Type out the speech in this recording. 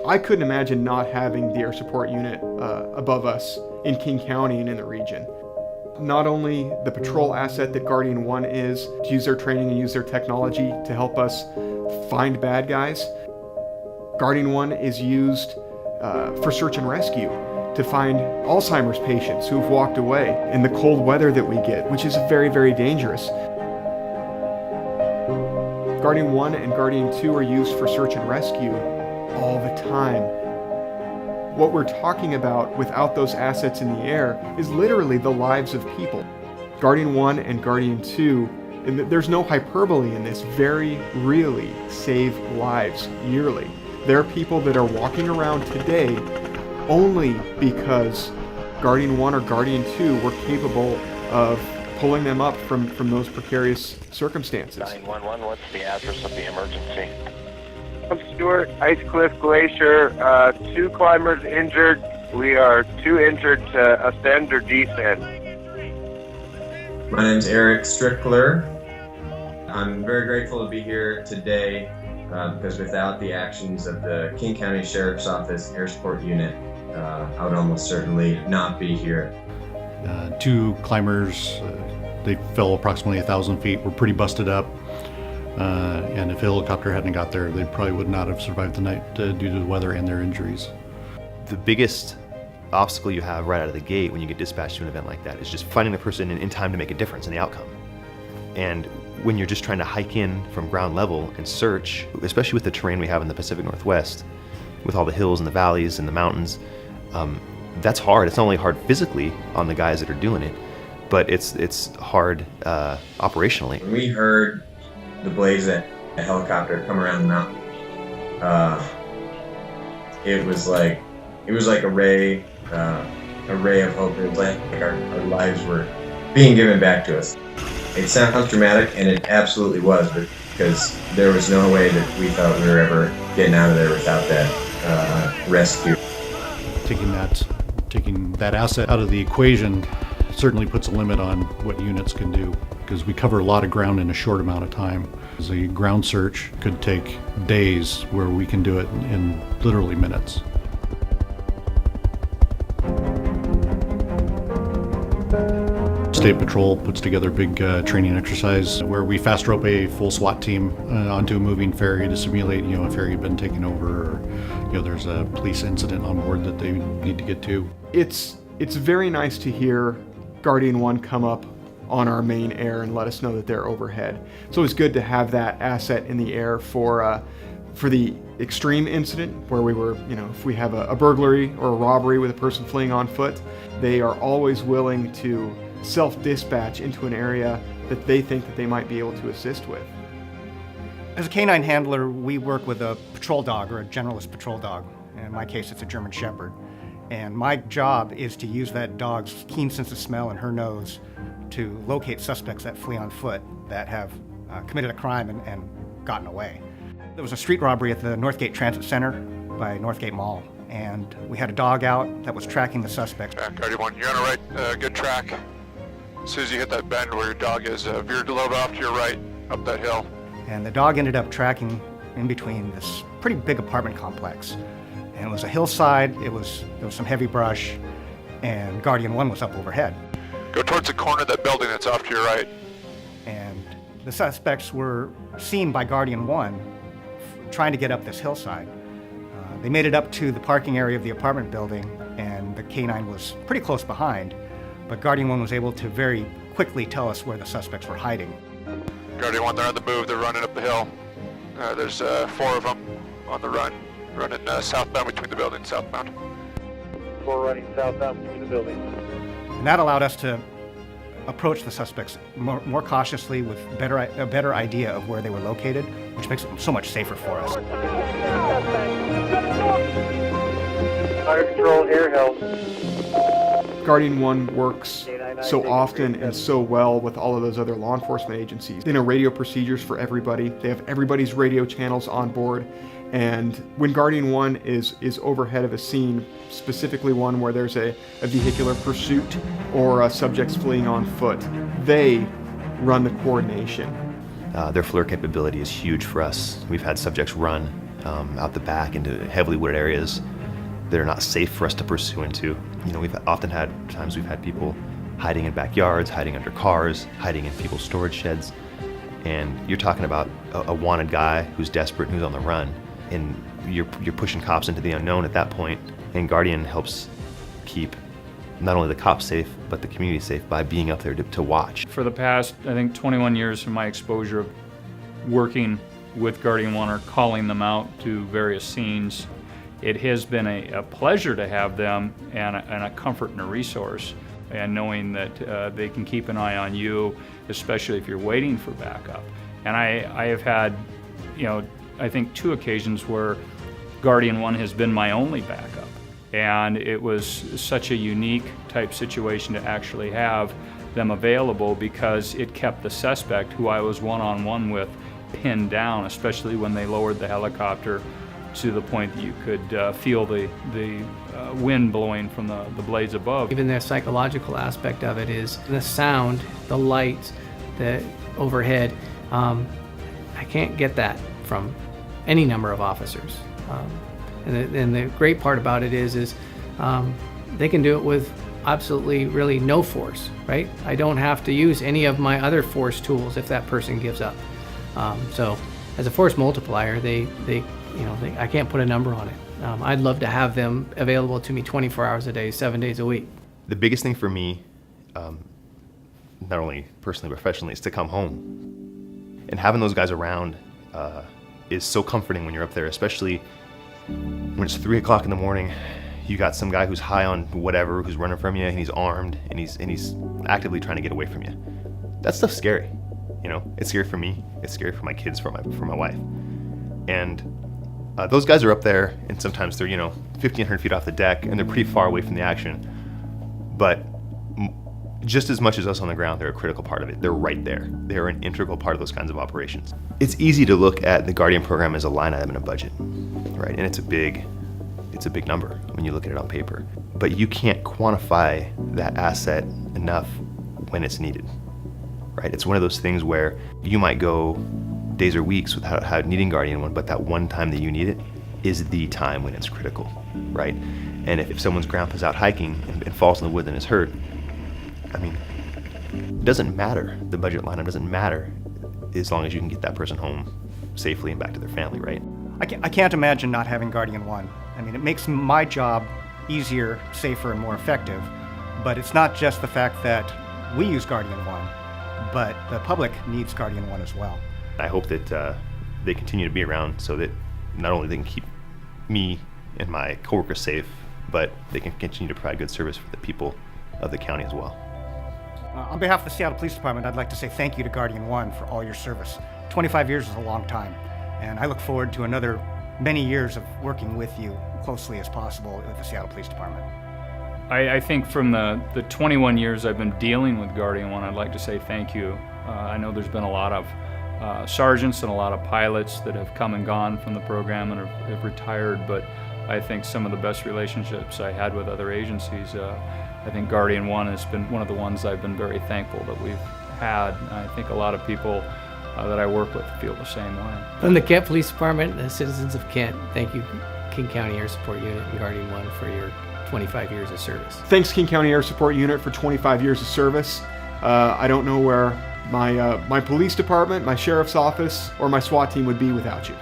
I couldn't imagine not having the air support unit above us in King County and in the region. Not only the patrol asset that Guardian 1 is, to use their training and use their technology to help us find bad guys, Guardian 1 is used for search and rescue to find Alzheimer's patients who've walked away in the cold weather that we get, which is very, very dangerous. Guardian 1 and Guardian 2 are used for search and rescue all the time. What we're talking about without those assets in the air is literally the lives of people. Guardian 1 and Guardian 2, and there's no hyperbole in this, very really save lives yearly. There are people that are walking around today only because Guardian 1 or Guardian 2 were capable of pulling them up from those precarious circumstances. 911, what's the address of the emergency? I'm Stuart, Ice Cliff Glacier. 2 climbers injured. We are too injured to ascend or descend. My name's Eric Strickler. I'm very grateful to be here today because without the actions of the King County Sheriff's Office Air Support Unit, I would almost certainly not be here. 2 climbers, they fell approximately 1,000 feet, were pretty busted up. And if a helicopter hadn't got there, they probably would not have survived the night due to the weather and their injuries. The biggest obstacle you have right out of the gate when you get dispatched to an event like that is just finding the person in time to make a difference in the outcome. And when you're just trying to hike in from ground level and search, especially with the terrain we have in the Pacific Northwest, with all the hills and the valleys and the mountains, that's hard. It's not only hard physically on the guys that are doing it, but it's hard operationally. When we heard the blaze that a helicopter come around the mountain, it was like a ray of hope. It was like our lives were being given back to us. It sounds dramatic, and it absolutely was, because there was no way that we thought we were ever getting out of there without that rescue. Taking that asset out of the equation certainly puts a limit on what units can do, because we cover a lot of ground in a short amount of time. The ground search could take days, where we can do it in literally minutes. State Patrol puts together a big training exercise where we fast rope a full SWAT team onto a moving ferry to simulate, a ferry had been taken over, or there's a police incident on board that they need to get to. It's very nice to hear Guardian 1 come up on our main air and let us know that they're overhead. It's always good to have that asset in the air for the extreme incident where we were, if we have a burglary or a robbery with a person fleeing on foot, they are always willing to self-dispatch into an area that they think that they might be able to assist with. As a canine handler, we work with a patrol dog or a generalist patrol dog. In my case, it's a German Shepherd. And my job is to use that dog's keen sense of smell and her nose to locate suspects that flee on foot that have committed a crime and gotten away. There was a street robbery at the Northgate Transit Center by Northgate Mall, and we had a dog out that was tracking the suspects. Guardian 1, you're on a good track. As soon as you hit that bend where your dog is, veer a little bit off to your right, up that hill. And the dog ended up tracking in between this pretty big apartment complex. And it was a hillside, there was some heavy brush, and Guardian 1 was up overhead. Go towards the corner of that building that's off to your right. And the suspects were seen by Guardian 1 trying to get up this hillside. They made it up to the parking area of the apartment building, and the K9 was pretty close behind, but Guardian 1 was able to very quickly tell us where the suspects were hiding. Guardian 1, they're on the move, they're running up the hill. There's 4 of them on the run, running southbound between the buildings, southbound. 4 running southbound between the buildings. And that allowed us to approach the suspects more cautiously with a better idea of where they were located, which makes it so much safer for us. Fire control, air help. Guardian 1 works so often and so well with all of those other law enforcement agencies. They know radio procedures for everybody. They have everybody's radio channels on board. And when Guardian 1 is overhead of a scene, specifically one where there's a vehicular pursuit or subjects fleeing on foot, they run the coordination. Their FLIR capability is huge for us. We've had subjects run out the back into heavily wooded areas that are not safe for us to pursue into. You know, we've often had times we've had people hiding in backyards, hiding under cars, hiding in people's storage sheds. And you're talking about a wanted guy who's desperate and who's on the run. And you're pushing cops into the unknown at that point. And Guardian helps keep not only the cops safe, but the community safe by being up there to watch. For the past, I think, 21 years of my exposure of working with Guardian 1 or calling them out to various scenes, it has been a pleasure to have them and a comfort and a resource. And knowing that they can keep an eye on you, especially if you're waiting for backup. And I have had, I think 2 occasions where Guardian 1 has been my only backup. And it was such a unique type situation to actually have them available because it kept the suspect, who I was one-on-one with, pinned down, especially when they lowered the helicopter to the point that you could feel the wind blowing from the blades above. Even the psychological aspect of it is the sound, the light, the overhead. I can't get that from any number of officers. And the great part about it is they can do it with absolutely really no force, right? I don't have to use any of my other force tools if that person gives up. So as a force multiplier, I can't put a number on it. I'd love to have them available to me 24 hours a day, 7 days a week. The biggest thing for me, not only personally, professionally, is to come home. And having those guys around is so comforting when you're up there, especially when it's 3 o'clock in the morning. You got some guy who's high on whatever, who's running from you, and he's armed, and he's actively trying to get away from you. That stuff's scary. It's scary for me. It's scary for my kids, for my wife. And those guys are up there, and sometimes they're 1,500 feet off the deck, and they're pretty far away from the action. But just as much as us on the ground, they're a critical part of it. They're right there. They're an integral part of those kinds of operations. It's easy to look at the Guardian program as a line item in a budget, right? And it's a big number when you look at it on paper. But you can't quantify that asset enough when it's needed, right? It's one of those things where you might go days or weeks without needing Guardian 1, but that one time that you need it is the time when it's critical, right? And if someone's grandpa's out hiking and falls in the woods and is hurt, it doesn't matter. The budget line item doesn't matter as long as you can get that person home safely and back to their family, right? I can't imagine not having Guardian 1. It makes my job easier, safer, and more effective. But it's not just the fact that we use Guardian 1, but the public needs Guardian 1 as well. I hope that they continue to be around so that not only they can keep me and my coworkers safe, but they can continue to provide good service for the people of the county as well. On behalf of the Seattle Police Department, I'd like to say thank you to Guardian 1 for all your service. 25 years is a long time, and I look forward to another many years of working with you closely as possible with the Seattle Police Department. I think from the 21 years I've been dealing with Guardian 1, I'd like to say thank you. I know there's been a lot of sergeants and a lot of pilots that have come and gone from the program and have retired, but I think some of the best relationships I had with other agencies, I think Guardian 1 has been one of the ones I've been very thankful that we've had. I think a lot of people that I work with feel the same way. From the Kent Police Department and the citizens of Kent, thank you, King County Air Support Unit and Guardian 1 for your 25 years of service. Thanks, King County Air Support Unit, for 25 years of service. I don't know where my police department, my sheriff's office, or my SWAT team would be without you.